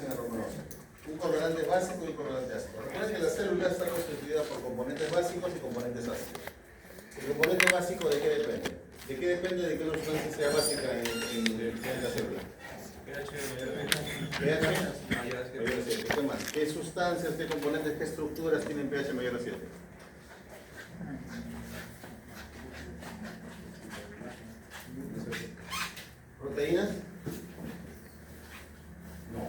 en el romanócito. Un colorante básico y un colorante ácido. Recuerden que la célula está constituida por componentes básicos y componentes ácidos. ¿El componente básico de qué depende? ¿De qué depende de que una sustancia sea básica en la célula? pH mayor a 7. ¿Qué más? ¿Qué sustancias, qué componentes, qué estructuras tienen pH mayor a 7? ¿Proteínas? No.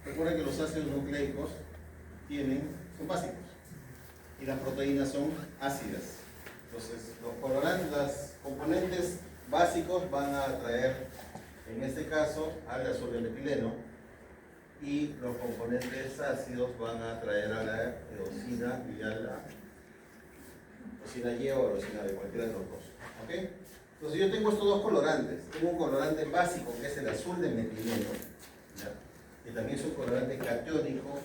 Recuerden que los ácidos nucleicos son básicos y las proteínas son ácidas. Entonces, los componentes básicos van a atraer, en este caso, al azul de metileno, y los componentes ácidos van a atraer a la eosina y a la eosina Y o eosina B, cualquiera de los dos. ¿Okay? Entonces, yo tengo estos dos colorantes. Tengo un colorante básico que es el azul de metileno, ¿ya? Que también es un colorante catiónico,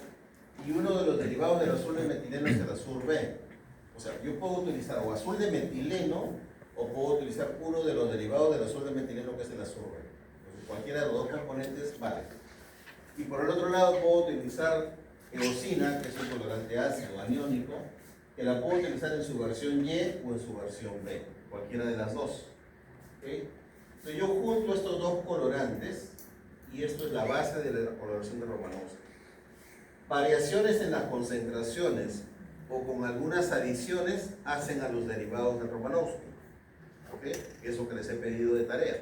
y uno de los derivados del azul de metileno es el azul B. O sea, yo puedo utilizar o azul de metileno o puedo utilizar uno de los derivados del azul de metileno que es el azul B. Entonces, cualquiera de los dos componentes vale. Y por el otro lado puedo utilizar eosina, que es un colorante ácido aniónico, que la puedo utilizar en su versión Y o en su versión B, cualquiera de las dos. ¿Okay? Entonces yo junto estos dos colorantes y esto es la base de la coloración de Romanowski. Variaciones en las concentraciones o con algunas adiciones hacen a los derivados de Romanowski. ¿Okay? Eso que les he pedido de tarea.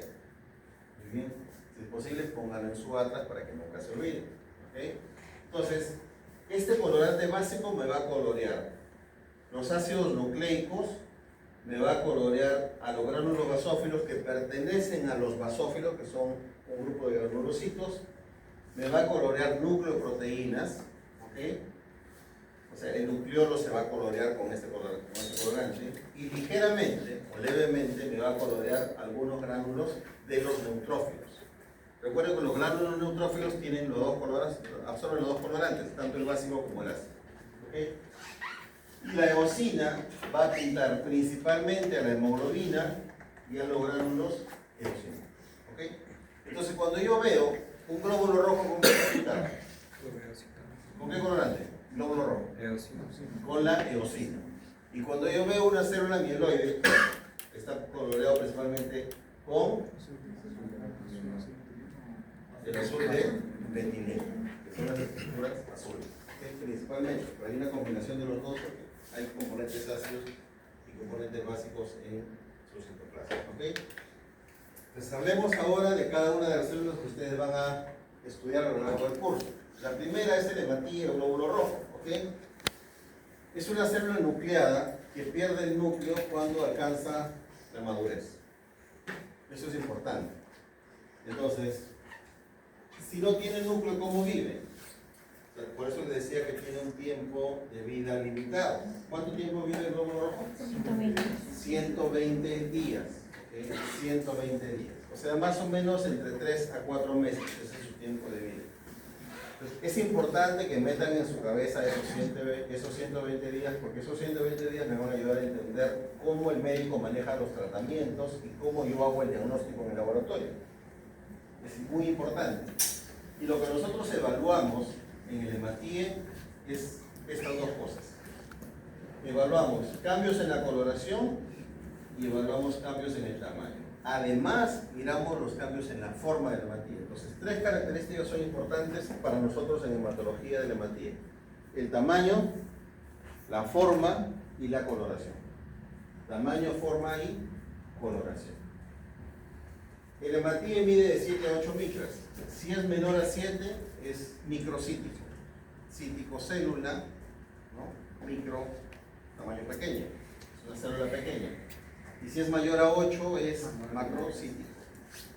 Muy bien. Si es posible, pónganlo en su atlas para que nunca se olviden. ¿Okay? Entonces, este colorante básico me va a colorear los ácidos nucleicos, me va a colorear a los gránulos basófilos que pertenecen a los basófilos, que son un grupo de granulocitos, me va a colorear nucleoproteínas, ¿okay? O sea, el nucleolo se va a colorear con este colorante, y ligeramente o levemente me va a colorear algunos gránulos de los neutrófilos. Recuerden que los gránulos neutrófilos tienen los dos colorantes, absorben los dos colorantes, tanto el básico como el ácido. ¿Okay? Y la eosina va a pintar principalmente a la hemoglobina y a los gránulos eosina. ¿Okay? Entonces, cuando yo veo un glóbulo rojo, ¿con qué está pintado? ¿Con qué colorante? Glóbulo rojo. Con la eosina. Y cuando yo veo una célula mieloide, está coloreado principalmente con el azul de metileno, que son las estructuras azules. ¿Okay? Principalmente, pero hay una combinación de los dos porque hay componentes ácidos y componentes básicos en su citoplasma. ¿Okay? Entonces hablemos ahora de cada una de las células que ustedes van a estudiar a lo largo del curso. La primera es el hematíe o glóbulo rojo. ¿Okay? Es una célula nucleada que pierde el núcleo cuando alcanza la madurez. Eso es importante. Entonces, si no tiene núcleo, ¿cómo vive? Por eso les decía que tiene un tiempo de vida limitado. ¿Cuánto tiempo vive el glóbulo rojo? 120. 120 días. ¿Okay? 120 días. O sea, más o menos entre 3 a 4 meses. Ese es su tiempo de vida. Entonces, es importante que metan en su cabeza esos 120 días, porque esos 120 días me van a ayudar a entender cómo el médico maneja los tratamientos y cómo yo hago el diagnóstico en el laboratorio. Es muy importante. Y lo que nosotros evaluamos en el hematíe es estas dos cosas. Evaluamos cambios en la coloración y evaluamos cambios en el tamaño. Además, miramos los cambios en la forma del hematíe. Entonces, 3 características son importantes para nosotros en hematología del hematíe: el tamaño, la forma y la coloración. Tamaño, forma y coloración. El hematíe mide de 7 a 8 micras. Si es menor a 7, es microcítico. Citicocélula, ¿no? Micro, tamaño pequeño. Es una célula pequeña. Y si es mayor a 8, es macrocítico.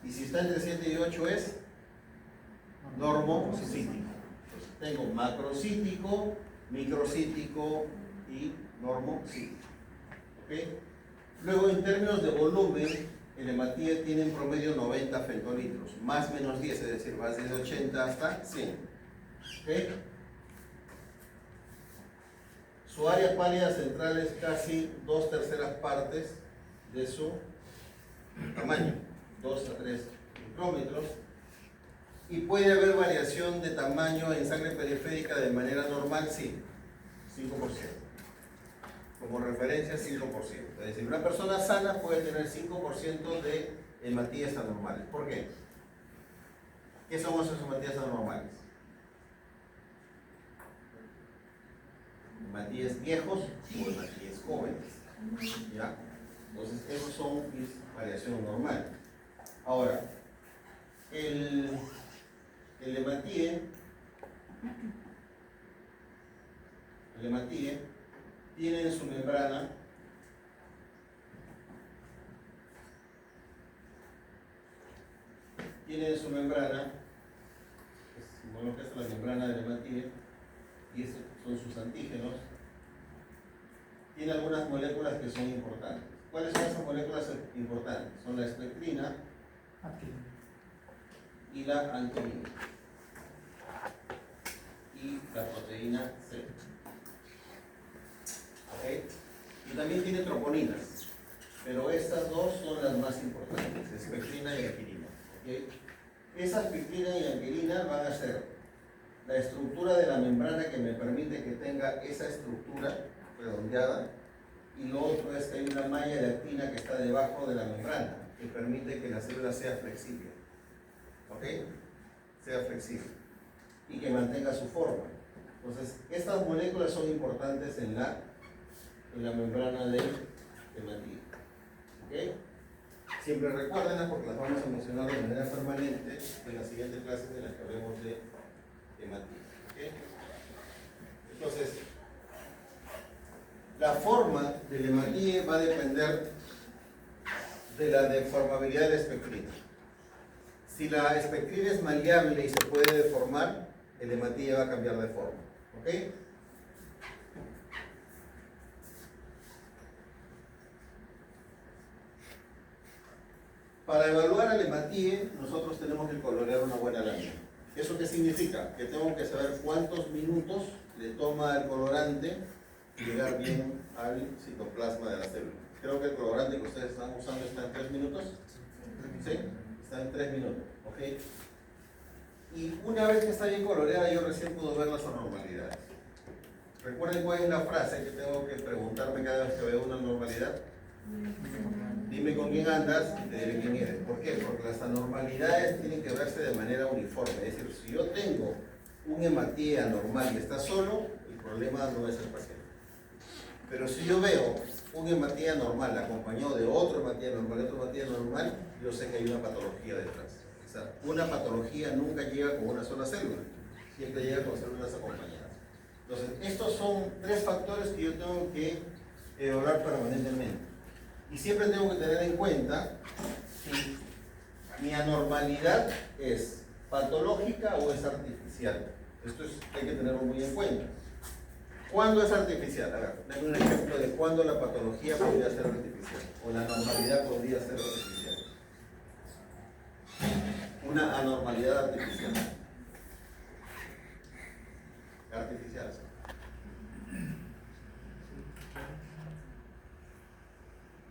Y si está entre 7 y 8, es normocítico. Entonces, tengo macrocítico, microcítico y normocítico. ¿Okay? Luego, en términos de volumen, el hematíe tiene en promedio 90 femtolitros, más menos 10, es decir, va desde 80 hasta 100. ¿Okay? Su área pálida central es casi 2/3 partes de su tamaño, 2 a 3 micrómetros. ¿Y puede haber variación de tamaño en sangre periférica de manera normal? Sí, 5%. Como referencia, 5%. Es decir, una persona sana puede tener 5% de hematías anormales. ¿Por qué? ¿Qué son esas hematías anormales? Hematías viejos o hematías jóvenes. ¿Ya? Entonces, esos son variación normal. Ahora, el hematíe tiene en su membrana bueno, que es la membrana del hematíe, y estos son sus antígenos. Tiene algunas moléculas que son importantes. ¿Cuáles son esas moléculas importantes? Son la espectrina y la anquilina y la proteína C. ¿Okay? Y también tiene troponinas, pero estas dos son las más importantes, espectrina y anquilina. ¿Okay? Esa espectrina y anquilina van a ser la estructura de la membrana que me permite que tenga esa estructura redondeada, y lo otro es que hay una malla de actina que está debajo de la membrana que permite que la célula sea flexible. ¿Ok? Sea flexible y que mantenga su forma. Entonces, estas moléculas son importantes en la membrana del hematíe. ¿Ok? Siempre recuérdenlas porque las vamos a mencionar de manera permanente en las siguientes clases en las que hablemos de hematíe. ¿Ok? Entonces, la forma del hematíe va a depender de la deformabilidad de la espectrina. Si la espectrina es maleable y se puede deformar, el hematíe va a cambiar de forma. ¿Ok? Para evaluar al hematíe, nosotros tenemos que colorear una buena lámina. ¿Eso qué significa? Que tengo que saber cuántos minutos le toma al colorante llegar bien al citoplasma de la célula. Creo que el colorante que ustedes están usando está en 3 minutos. ¿Sí? Está en 3 minutos. ¿Ok? Y una vez que está bien coloreada, yo recién puedo ver las anormalidades. ¿Recuerden cuál es la frase que tengo que preguntarme cada vez que veo una anormalidad? Dime con quién andas y te diré quién eres. ¿Por qué? Porque las anormalidades tienen que verse de manera uniforme. Es decir, si yo tengo un hematíe anormal y está solo, el problema no es el paciente. Pero si yo veo un hematíe anormal acompañado de otro hematíe anormal, yo sé que hay una patología detrás. O sea, una patología nunca llega con una sola célula, siempre llega con células acompañadas. Entonces, estos son 3 factores que yo tengo que evaluar permanentemente. Y siempre tengo que tener en cuenta si mi anormalidad es patológica o es artificial. Esto hay que tenerlo muy en cuenta. ¿Cuándo es artificial? A ver, denme un ejemplo de cuándo la patología podría ser artificial o la anormalidad podría ser artificial. Una anormalidad artificial. Artificial.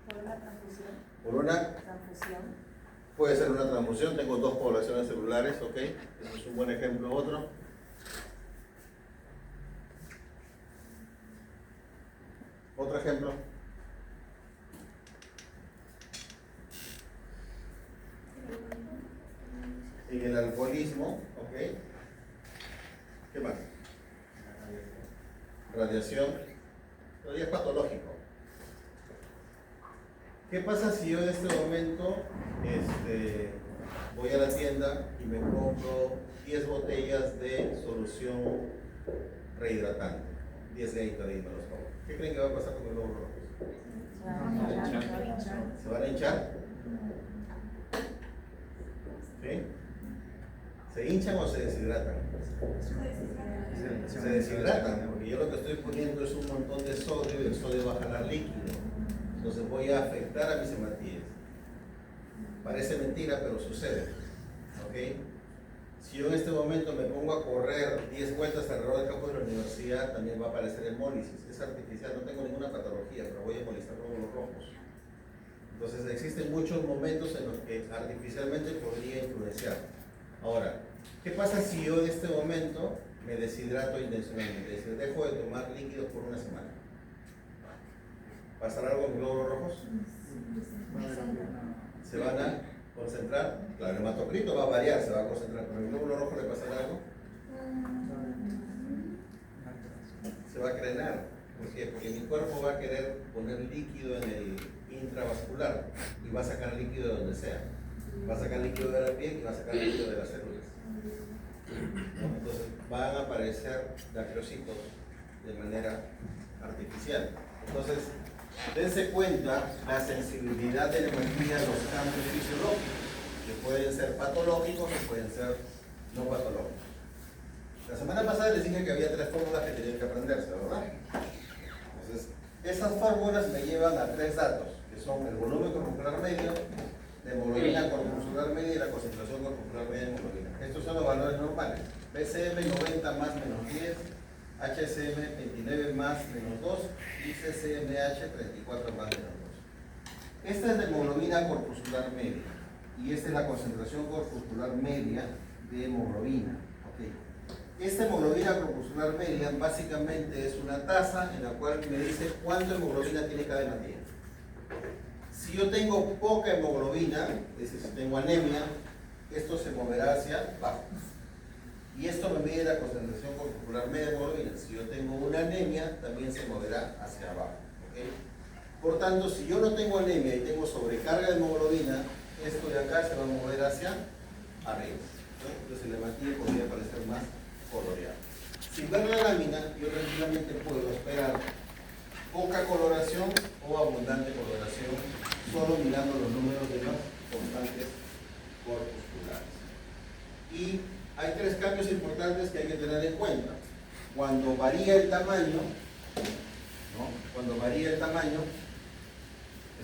¿Por una transfusión? Por una Transfusión. puede ser una transfusión. Tengo 2 poblaciones celulares, ¿ok? Eso es un buen ejemplo. Otro. Otro ejemplo. En el alcoholismo, ¿ok? ¿Qué más? Radiación. Todavía es patológico. ¿Qué pasa si yo en este momento voy a la tienda y me compro 10 botellas de solución rehidratante? 10 Gatorade y me los tomo. ¿Qué creen que va a pasar con los glóbulos rojos? ¿Se van a hinchar? ¿Sí? ¿Se hinchan o se deshidratan? Se deshidratan, porque yo lo que estoy poniendo es un montón de sodio y el sodio va a jalar líquido. Entonces voy a afectar a mis hematíes. Parece mentira, pero sucede. ¿Ok? Si yo en este momento me pongo a correr 10 vueltas alrededor del campo de la universidad, también va a aparecer hemólisis. Es artificial, no tengo ninguna patología, pero voy a hemolizar glóbulos rojos. Entonces existen muchos momentos en los que artificialmente podría influenciar. Ahora, ¿qué pasa si yo en este momento me deshidrato intencionalmente? Es decir, dejo de tomar líquidos por una semana. ¿Pasará algo con glóbulos rojos? ¿Se van a concentrar? Claro, el hematocrito va a variar, se va a concentrar, pero el glóbulo rojo le pasará algo. Se va a crenar. ¿Por qué? Porque mi cuerpo va a querer poner líquido en el intravascular y va a sacar líquido de donde sea. Va a sacar líquido de la piel y va a sacar líquido de las células. ¿No? Entonces van a aparecer lactocitos de manera artificial. Entonces, dense cuenta la sensibilidad de la hematía a los cambios fisiológicos, que pueden ser patológicos o pueden ser no patológicos. La semana pasada les dije que había 3 fórmulas que tenían que aprenderse, ¿verdad? Entonces, esas fórmulas me llevan a 3 datos, que son el volumen corpuscular medio, la hemoglobina corpuscular media y la concentración corpuscular media de hemoglobina. Estos son los valores normales. BCM 90 más menos 10, HCM 29 más menos 2 y CCMH 34 más menos 2. Esta es la hemoglobina corpuscular media y esta es la concentración corpuscular media de hemoglobina. Okay. Esta hemoglobina corpuscular media básicamente es una tasa en la cual me dice cuánta hemoglobina tiene cada hematía. Si yo tengo poca hemoglobina, es decir, si tengo anemia, esto se moverá hacia abajo. Y esto me mide la concentración corpuscular media de hemoglobina. Si yo tengo una anemia, también se moverá hacia abajo. ¿Okay? Por tanto, si yo no tengo anemia y tengo sobrecarga de hemoglobina, esto de acá se va a mover hacia arriba. ¿No? Entonces la hematía podría parecer más coloreada. Sin ver la lámina, yo tranquilamente puedo esperar poca coloración o abundante coloración, solo mirando los números de las constantes corpusculares. Y hay 3 cambios importantes que hay que tener en cuenta. Cuando varía el tamaño, ¿no? Cuando varía el tamaño,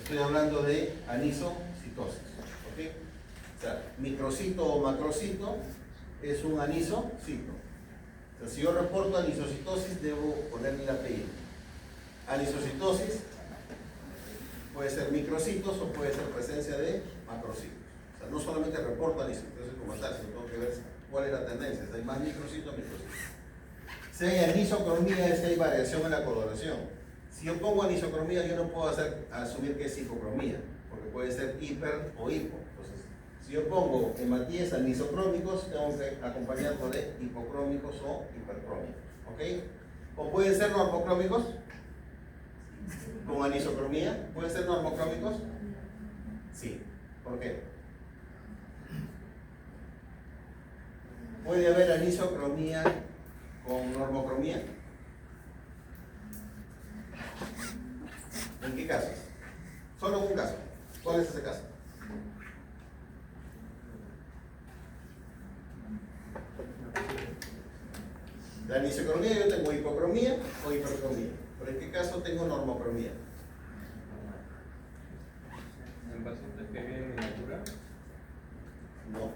estoy hablando de anisocitosis. ¿Okay? O sea, microcito o macrocito es un anisocito. O sea, si yo reporto anisocitosis, debo ponerle el apellido. Anisocitosis puede ser microcitos o puede ser presencia de macrocitos. O sea, no solamente reporto anisocitosis como tal, sino tengo que ver cuál es la tendencia. Si hay más microcitos, microcitos. Si hay anisocromía, es que hay variación en la coloración. Si yo pongo anisocromía, yo no puedo asumir que es hipocromía, porque puede ser hiper o hipo. Entonces, si yo pongo hematíes anisocrómicos, tengo que acompañarlo de hipocrómicos o hipercrómicos. ¿Ok? O pueden ser normocrómicos con anisocromía. ¿Pueden ser normocrómicos? Sí. ¿Por qué? ¿Puede haber anisocromía con normocromía? ¿En qué casos? Solo un caso. ¿Cuál es ese caso? La anisocromía yo tengo hipocromía o hipercromía. ¿Pero en qué caso tengo normocromía? ¿En pacientes que viven en miniatura? No.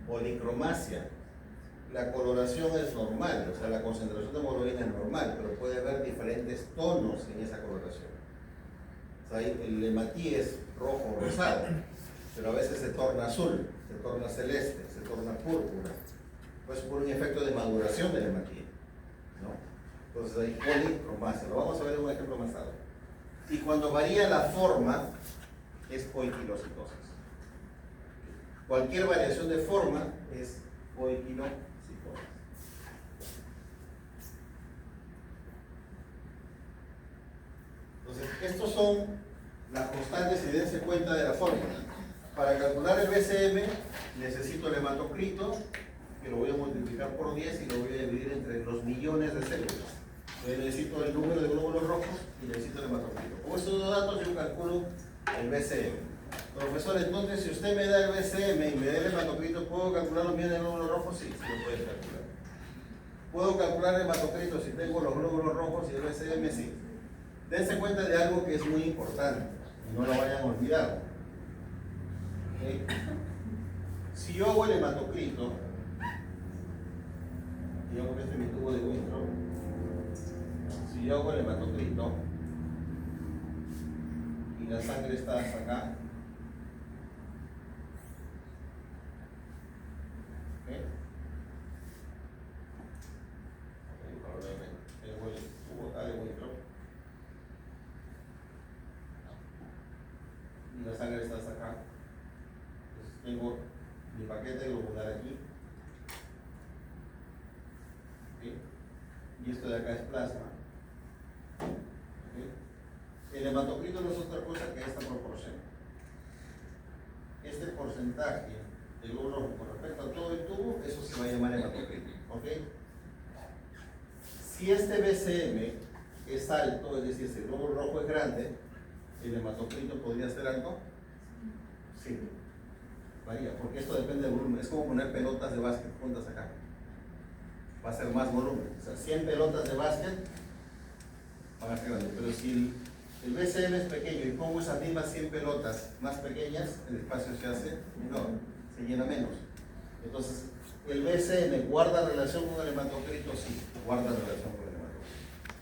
Policromasia. La coloración es normal, o sea, la concentración de hemoglobina es normal, pero puede haber diferentes tonos en esa coloración. O sea, el hematí es rojo o rosado, pero a veces se torna azul, se torna celeste, se torna púrpura. Pues por un efecto de maduración del hematí, ¿no? Entonces hay policromasia. Lo vamos a ver en un ejemplo más tarde. Y cuando varía la forma, es poiquilocitosis. Cualquier variación de forma es poiquilocitosis. Entonces, estos son las constantes y dense cuenta de la fórmula. Para calcular el BCM necesito el hematocrito, que lo voy a multiplicar por 10 y lo voy a dividir entre los millones de células. Entonces necesito el número de glóbulos rojos y necesito el hematocrito. Con estos dos datos yo calculo el BCM. Profesor, entonces si usted me da el BCM y me da el hematocrito, ¿puedo calcular los millones de glóbulos rojos? Sí, sí lo puedes calcular. ¿Puedo calcular el hematocrito si tengo los glóbulos rojos y el BCM? Sí. Dense cuenta de algo que es muy importante y no lo vayan a olvidar. ¿Okay? Si yo hago el hematocrito, digamos que este es mi tubo de Wintrow, yo hago el hematocrito y la sangre está hasta acá, ¿ok? Ahora tengo el tubo acá de vuelto y la sangre está hasta acá. Entonces tengo mi paquete globular aquí, ¿ok? Y esto de acá es plasma. El hematocrito no es otra cosa que esta proporción. Este porcentaje de glóbulo rojo con respecto a todo el tubo, eso se va a llamar hematocrito. ¿Ok? Si este BCM es alto, es decir, si el glóbulo rojo es grande, ¿el hematocrito podría ser alto? Sí. Varía, porque esto depende del volumen. Es como poner pelotas de básquet juntas acá. Va a ser más volumen. O sea, 100 pelotas de básquet van a ser grandes. Pero si el BCM es pequeño y pongo esas mismas 100 pelotas más pequeñas, el espacio se hace menor, se llena menos. Entonces, ¿el BCM guarda relación con el hematocrito? Sí, guarda relación con el hematocrito.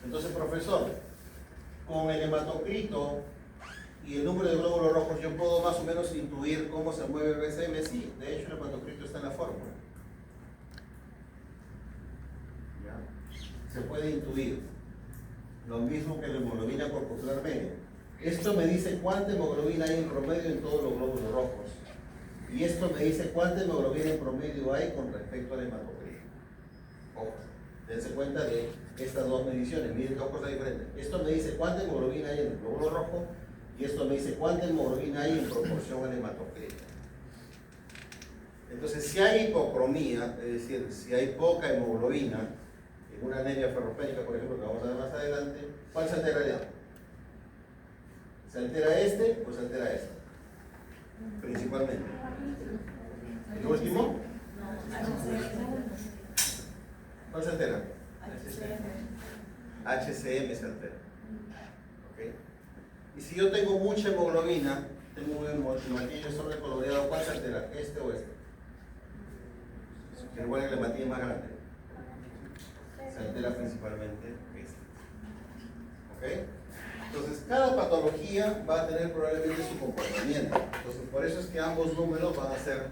Entonces, profesor, con el hematocrito y el número de glóbulos rojos, ¿yo puedo más o menos intuir cómo se mueve el BCM? Sí, de hecho el hematocrito está en la fórmula. ¿Ya? Se puede intuir. Lo mismo que la hemoglobina corpuscular media. Esto me dice cuánta hemoglobina hay en promedio en todos los glóbulos rojos. Y esto me dice cuánta hemoglobina en promedio hay con respecto al hematocrito. Ojo, dense cuenta de estas dos mediciones, miren dos cosas diferentes. Esto me dice cuánta hemoglobina hay en el glóbulo rojo y esto me dice cuánta hemoglobina hay en proporción al hematocrito. Entonces, si hay hipocromía, es decir, si hay poca hemoglobina, en una anemia ferropénica, por ejemplo, que vamos a ver más adelante, ¿cuál se alteraría? ¿Se altera este o se altera este? Principalmente. ¿El último? ¿Cuál se altera? HCM se altera. ¿Okay? Y si yo tengo mucha hemoglobina, tengo un hematillo sobrecoloreado, ¿cuál se altera? ¿Este o este? Igual que el hematillo más grande. Se altera principalmente este. ¿Ok? Entonces, cada patología va a tener probablemente su comportamiento. Entonces, por eso es que ambos números van a ser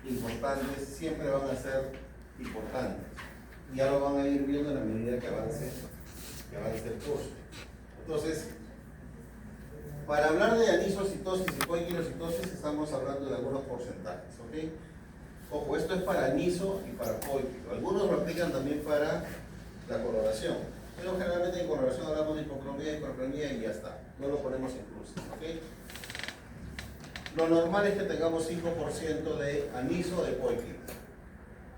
importantes, siempre van a ser importantes. Y ya lo van a ir viendo en la medida que avance el curso. Entonces, para hablar de anisocitosis y coiquinocitosis estamos hablando de algunos porcentajes. ¿Ok? Ojo, esto es para aniso y para coiquino. Algunos lo aplican también para la coloración, pero generalmente en coloración hablamos de hipercromía y ya está, no lo ponemos en cruces, ¿ok? Lo normal es que tengamos 5% de aniso o de coiquino.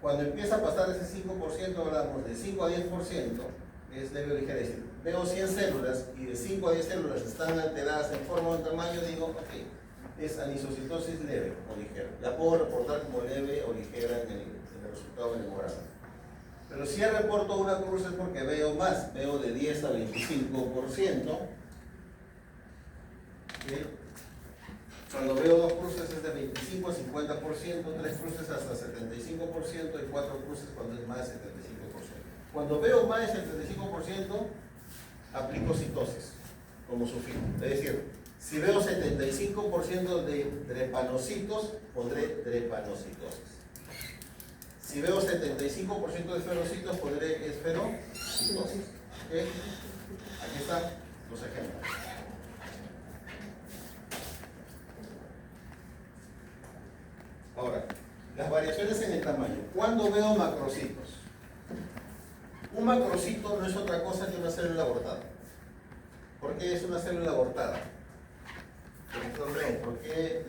Cuando empieza a pasar ese 5%, hablamos de 5 a 10%, es leve o ligera, es decir, veo 100 células y de 5 a 10 células están alteradas en forma o en tamaño, digo, ok, es anisocitosis leve o ligera. La puedo reportar como leve o ligera en el resultado del hemograma. Pero si ya reporto una cruz es porque veo más, veo de 10 a 25%. ¿Okay? Cuando veo dos cruces es de 25 a 50%, tres cruces hasta 75% y cuatro cruces cuando es más de 75%. Cuando veo más de 75%, aplico citosis como sufijo. Es decir, si veo 75% de drepanocitos, pondré drepanocitosis. Si veo 75% de esferocitos, pondré esferocitosis. ¿Okay? Aquí están los ejemplos. Ahora, las variaciones en el tamaño. ¿Cuándo veo macrocitos? Un macrocito no es otra cosa que una célula abortada. ¿Por qué es una célula abortada? ¿Por qué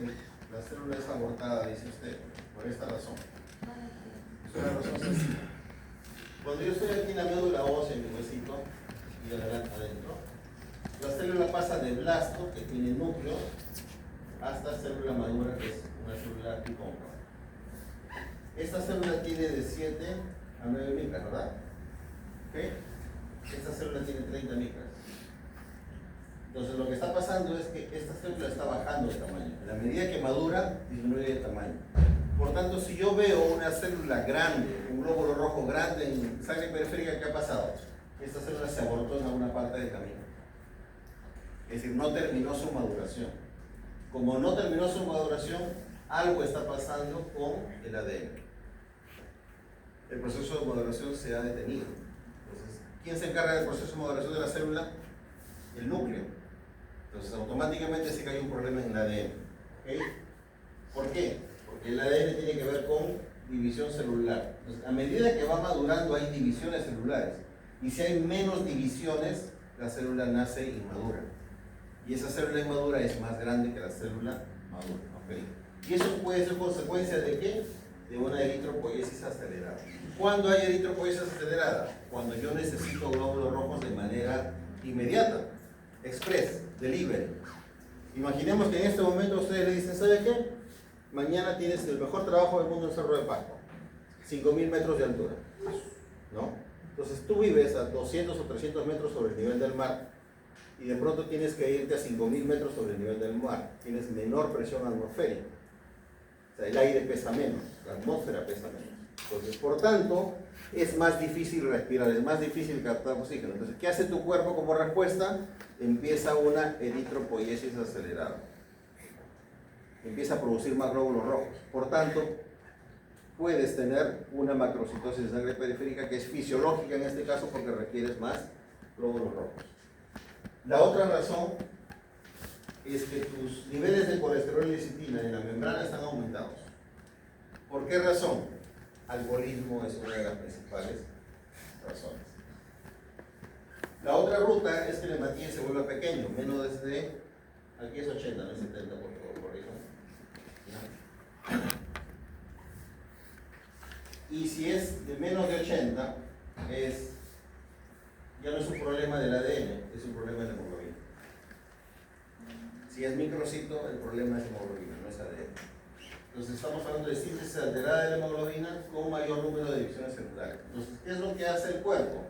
la célula es abortada, dice usted? Por esta razón. Es una razón sencilla. Cuando yo estoy aquí en la médula ósea, en mi huesito, y adentro, la célula pasa de blasto, que tiene núcleo, hasta célula madura, que es una célula hipóncava. Esta célula tiene de 7 a 9 micras, ¿verdad? ¿Okay? Esta célula tiene 30 micras. Entonces lo que está pasando es que esta célula está bajando de tamaño. En la medida que madura, disminuye de tamaño. Por tanto, si yo veo una célula grande, un glóbulo rojo grande en sangre periférica, ¿qué ha pasado? esta célula se abortó en alguna parte del camino. Es decir, no terminó su maduración. Como no terminó su maduración, algo está pasando con el ADN. El proceso de maduración se ha detenido. Entonces, ¿quién se encarga del proceso de maduración de la célula? El núcleo. Entonces, automáticamente sí que hay un problema en el ADN. ¿Okay? ¿Por qué? Porque el ADN tiene que ver con división celular. Entonces, a medida que va madurando hay divisiones celulares. Y si hay menos divisiones, la célula nace inmadura. Y esa célula inmadura es más grande que la célula madura. ¿Okay? Y eso puede ser consecuencia de ¿qué? De una eritropoiesis acelerada. ¿Cuándo hay eritropoiesis acelerada? Cuando yo necesito glóbulos rojos de manera inmediata, express, delivery. Imaginemos que en este momento ustedes le dicen, ¿sabe qué? Mañana tienes el mejor trabajo del mundo en Cerro de Pasco, 5.000 metros de altura, ¿no? Entonces tú vives a 200 o 300 metros sobre el nivel del mar y de pronto tienes que irte a 5.000 metros sobre el nivel del mar. Tienes menor presión atmosférica. O sea, el aire pesa menos, la atmósfera pesa menos. Entonces, por tanto, es más difícil respirar, es más difícil captar oxígeno. Entonces, ¿qué hace tu cuerpo como respuesta? Empieza una eritropoiesis acelerada. Empieza a producir más glóbulos rojos. Por tanto, puedes tener una macrocitosis de sangre periférica que es fisiológica en este caso porque requieres más glóbulos rojos. La otra razón es que tus niveles de colesterol y lecitina en la membrana están aumentados. ¿Por qué razón? Alcoholismo es una de las principales razones. La otra ruta es que el hematín se vuelva pequeño, menos desde, aquí es 80, no es 70, por favor, por eso. Y si es de menos de 80, ya no es un problema del ADN, es un problema de la hemoglobina. Si es microcito, el problema es hemoglobina, no es ADN. Entonces estamos hablando de síntesis alterada de la hemoglobina con mayor número de divisiones celulares. Entonces, ¿qué es lo que hace el cuerpo?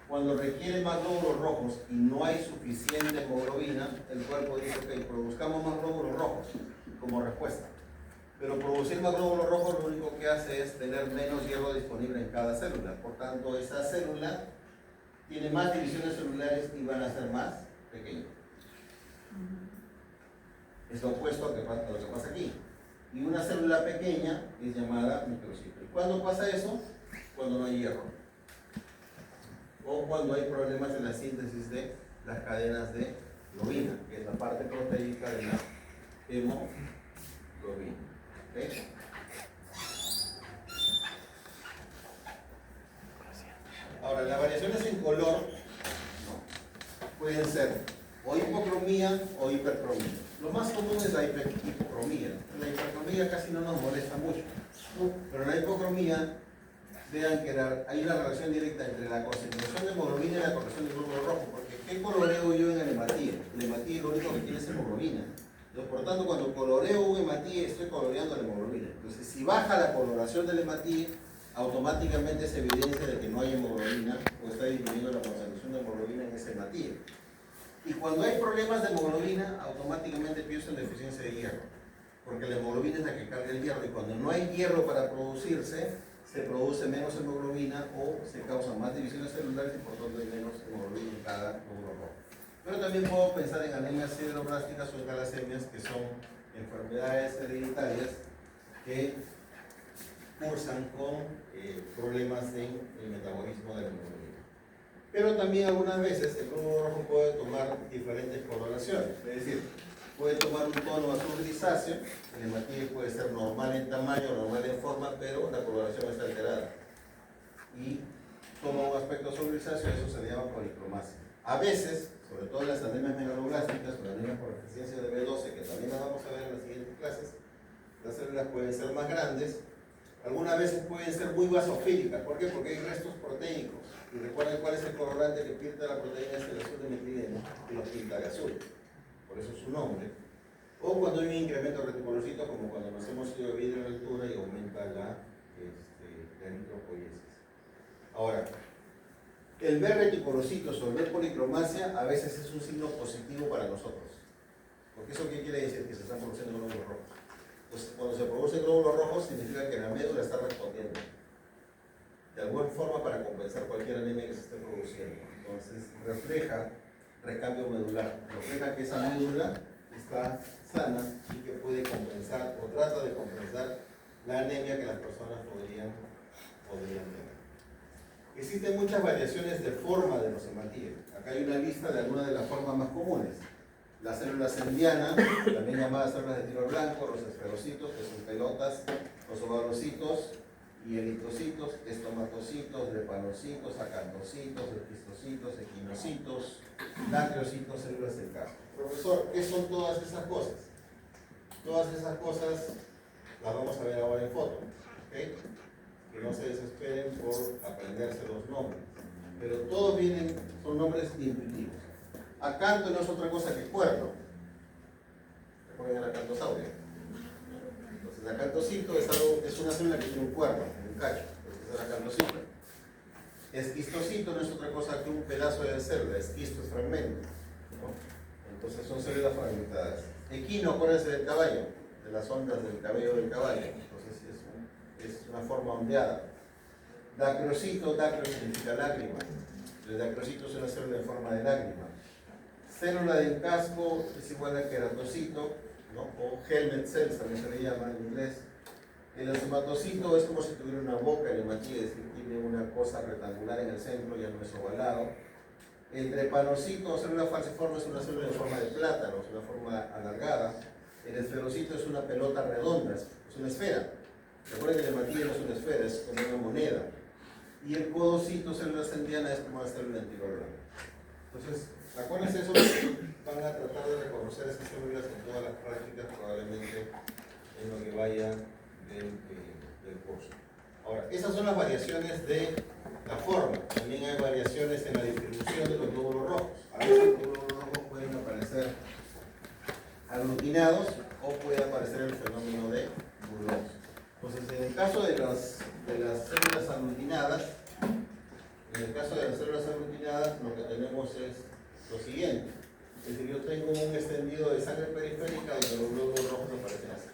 Cuando requiere más glóbulos rojos y no hay suficiente hemoglobina, el cuerpo dice, ok, produzcamos más glóbulos rojos como respuesta. Pero producir más glóbulos rojos lo único que hace es tener menos hierro disponible en cada célula. Por tanto, esa célula tiene más divisiones celulares y van a ser más pequeñas. Es lo opuesto a lo que pasa aquí. Y una célula pequeña es llamada microcito. ¿Y cuándo pasa eso? Cuando no hay hierro. O cuando hay problemas en la síntesis de las cadenas de globina, que es la parte proteica de la hemoglobina. ¿Okay? Ahora, las variaciones en color, ¿no?, pueden ser o hipocromía o hipercromía. Lo más común es la hipocromía. La hipercromía casi no nos molesta mucho, pero la hipocromía, vean que hay una relación directa entre la concentración de hemoglobina y la concentración de glóbulos rojos, porque ¿qué coloreo yo en el hematíe? El hematíe lo único que tiene es hemoglobina. Entonces, por tanto, cuando coloreo un hematíe, estoy coloreando la hemoglobina. Entonces, si baja la coloración del hematíe, automáticamente se evidencia de que no hay hemoglobina o está disminuyendo la concentración de hemoglobina en ese hematíe. Y cuando hay problemas de hemoglobina, automáticamente pienso en deficiencia de hierro, porque la hemoglobina es la que carga el hierro, y cuando no hay hierro para producirse, se produce menos hemoglobina o se causan más divisiones celulares y por tanto hay menos hemoglobina en cada glóbulo rojo. Pero también puedo pensar en anemias sideroblásticas o en talasemias, que son enfermedades hereditarias que cursan con problemas en el metabolismo de la hemoglobina. Pero también algunas veces el glóbulo rojo puede tomar diferentes coloraciones, es decir, puede tomar un tono azul grisáceo, el hematíe puede ser normal en tamaño, normal en forma, pero la coloración está alterada. Y toma un aspecto azul grisáceo, eso se llama policromasia. A veces, sobre todo en las anemias megaloblásticas o las anemias por deficiencia de B12, que también las vamos a ver en las siguientes clases, las células pueden ser más grandes, algunas veces pueden ser muy basofílicas. ¿Por qué? Porque hay restos proteicos. Y recuerden cuál es el colorante que pinta la proteína, es el azul de metileno, que los pinta de azul. Por eso es su nombre. O cuando hay un incremento reticulocito, como cuando nos hemos ido de vidrio en altura y aumenta la eritropoiesis. Ahora, el ver reticulocitos o el ver policromasia a veces es un signo positivo para nosotros. Porque eso ¿qué quiere decir? Que se están produciendo glóbulos rojos. Pues cuando se producen glóbulos rojos significa que la médula está respondiendo de alguna forma para compensar cualquier anemia que se esté produciendo. Entonces refleja recambio medular, refleja que esa médula está sana y que puede compensar o trata de compensar la anemia que las personas podrían tener. Existen muchas variaciones de forma de los hematíes. Acá hay una lista de algunas de las formas más comunes. La célula sendiana, también llamadas células de tiro blanco, los esferocitos, que son pelotas, los ovalocitos y eritrocitos, estomatocitos, drepanocitos, acantocitos, esquistocitos, equinocitos, nacleocitos, células del casco. Profesor, ¿qué son todas esas cosas? Todas esas cosas las vamos a ver ahora en foto, ¿okay? Que no se desesperen por aprenderse los nombres, pero todos son nombres intuitivos. Acanto no es otra cosa que cuerno. Recuerden el acantosaurio. Entonces, el acantocito es una célula que tiene un cuerno, un cacho. Este es el acantocito. Esquistocito no es otra cosa que un pedazo de célula. Esquisto es fragmento, ¿no? Entonces son células fragmentadas. Equino, acuérdense del caballo, de las ondas del cabello del caballo. Entonces es una forma ondeada. Dacrocito, dacro significa lágrima. El dacrocito es una célula en forma de lágrima. Célula del casco es igual a queratocito, ¿no? O helmet cells, también se le llama en inglés. El hematocito es como si tuviera una boca en hematía, es decir, tiene una cosa rectangular en el centro, ya no es ovalado. El drepanocito o célula falciforme es una célula en forma de plátano, es una forma alargada. El esferocito es una pelota redonda, es una esfera. Recuerden que la hematía no es una esfera, es como una moneda. Y el codocito, célula sendiana, es como una célula en tiro blanco. Entonces, acuérdense eso, van a tratar de reconocer esas células en todas las prácticas, probablemente en lo que vaya del curso. Ahora, esas son las variaciones de la forma. También hay variaciones en la distribución de los glóbulos rojos. A veces los glóbulos rojos pueden aparecer aglutinados o puede aparecer el fenómeno de Burgos. Entonces, en el caso de las células aglutinadas, lo que tenemos es lo siguiente. Es decir, yo tengo un extendido de sangre periférica donde los glóbulos rojos aparecen así.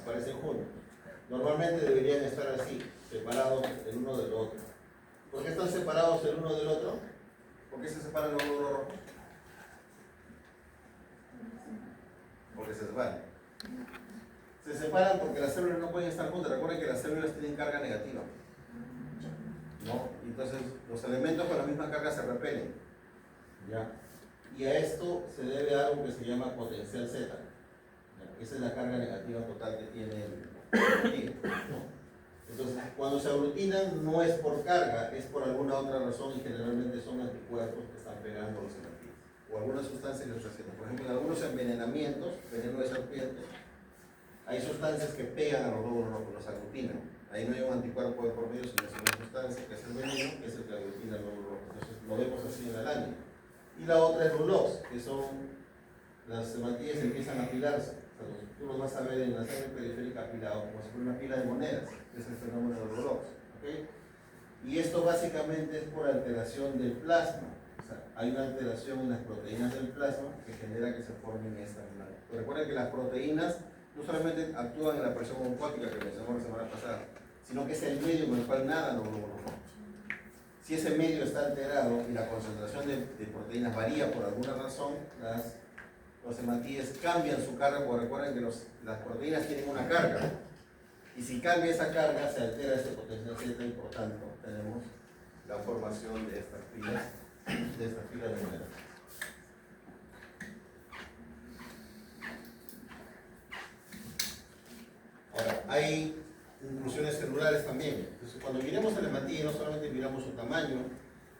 Aparecen juntos. Normalmente deberían estar así, separados el uno del otro. ¿Por qué están separados el uno del otro? ¿Por qué se separan los glóbulos rojos? Porque se separan. Se separan porque las células no pueden estar juntas. Recuerden que las células tienen carga negativa, ¿no? Entonces los elementos con la misma carga se repelen, ¿ya? Y a esto se debe a algo que se llama potencial Z, ¿ya? Esa es la carga negativa total que tiene el ¿no? Entonces cuando se aglutinan no es por carga, es por alguna otra razón y generalmente son anticuerpos que están pegando los hematíes o algunas sustancias que los haciendo. Por ejemplo, en algunos envenenamientos, veneno de serpientes, hay sustancias que pegan a los glóbulos rojos, los aglutinan. Ahí no hay un anticuerpo de por medio, sino es una sustancia que es el veneno, que es el que aglutina el glóbulo rojo. Entonces lo vemos así en la lámina. Y la otra es Rouleaux, que son las hematíes que empiezan a apilarse. O sea, tú los vas a ver en la sangre periférica apilado, como si fuera una pila de monedas, que es el fenómeno de Rouleaux. ¿Okay? Y esto básicamente es por alteración del plasma. O sea, hay una alteración en las proteínas del plasma que genera que se formen estas planas. Recuerden que las proteínas no solamente actúan en la presión oncoática que mencionamos la semana pasada, sino que es el medio en el cual nadan los glóbulos rojos. Si ese medio está alterado y la concentración de proteínas varía por alguna razón, los hematíes cambian su carga, porque recuerden que las proteínas tienen una carga. Y si cambia esa carga, se altera ese potencial Z y por tanto tenemos la formación de estas filas de monedas. Ahora, hay inclusiones celulares también. Entonces, cuando miramos el hematía, no solamente miramos su tamaño,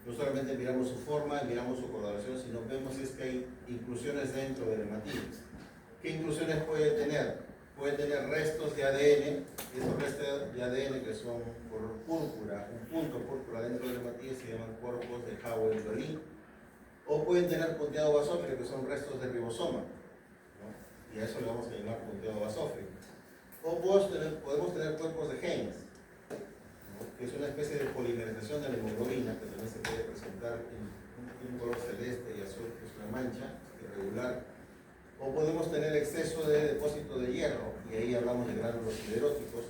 no solamente miramos su forma, miramos su coloración, sino vemos es que hay inclusiones dentro del hematía. ¿Qué inclusiones puede tener? Puede tener restos de ADN, y esos restos de ADN que son color púrpura, un punto púrpura dentro del hematía se llaman cuerpos de Howell-Berlin, o pueden tener punteado basófilo, que son restos de ribosoma, ¿no? Y a eso le vamos a llamar punteado basófilo. O podemos tener cuerpos de genes, ¿no? Que es una especie de polimerización de la hemoglobina, que también se puede presentar en un color celeste y azul, que es una mancha irregular. O podemos tener exceso de depósito de hierro, y ahí hablamos de gránulos sideróticos.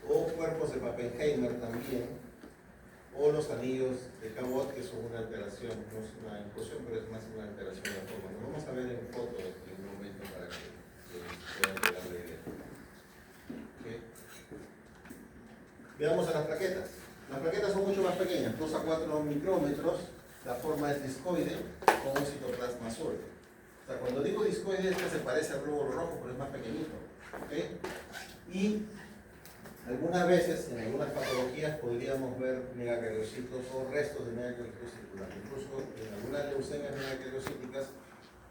O cuerpos de Pappenheimer también, o los anillos de Cabot, que son una alteración, no es una inclusión, pero es más una alteración de la forma. Lo vamos a ver en foto en un momento para que puedan llegar la idea. ¿Okay? Veamos a las plaquetas. Las plaquetas son mucho más pequeñas, 2 a 4 micrómetros, la forma es discoide con un citoplasma azul. O sea, cuando digo discoide es que se parece al glóbulo rojo, pero es más pequeñito. ¿Okay? Y algunas veces, en algunas patologías, podríamos ver megacariocitos o restos de megacariocitos circulando. Incluso en algunas leucemias megacariocíticas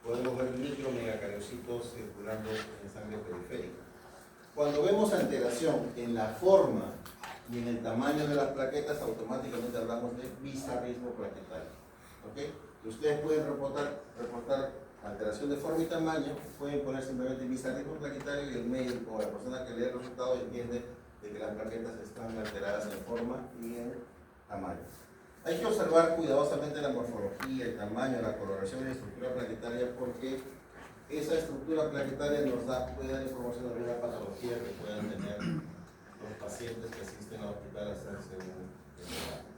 podemos ver micromegacariocitos circulando en sangre periférica. Cuando vemos alteración en la forma y en el tamaño de las plaquetas, automáticamente hablamos de bizarrismo plaquetario. ¿Okay? Ustedes pueden reportar alteración de forma y tamaño, pueden poner simplemente bizarrismo plaquetario y el médico o la persona que lee el resultado entiende de que las plaquetas están alteradas en forma y en tamaño. Hay que observar cuidadosamente la morfología, el tamaño, la coloración y la estructura plaquetaria, porque esa estructura plaquetaria puede dar información de alguna patología que puedan tener los pacientes que asisten al hospital a hacerse un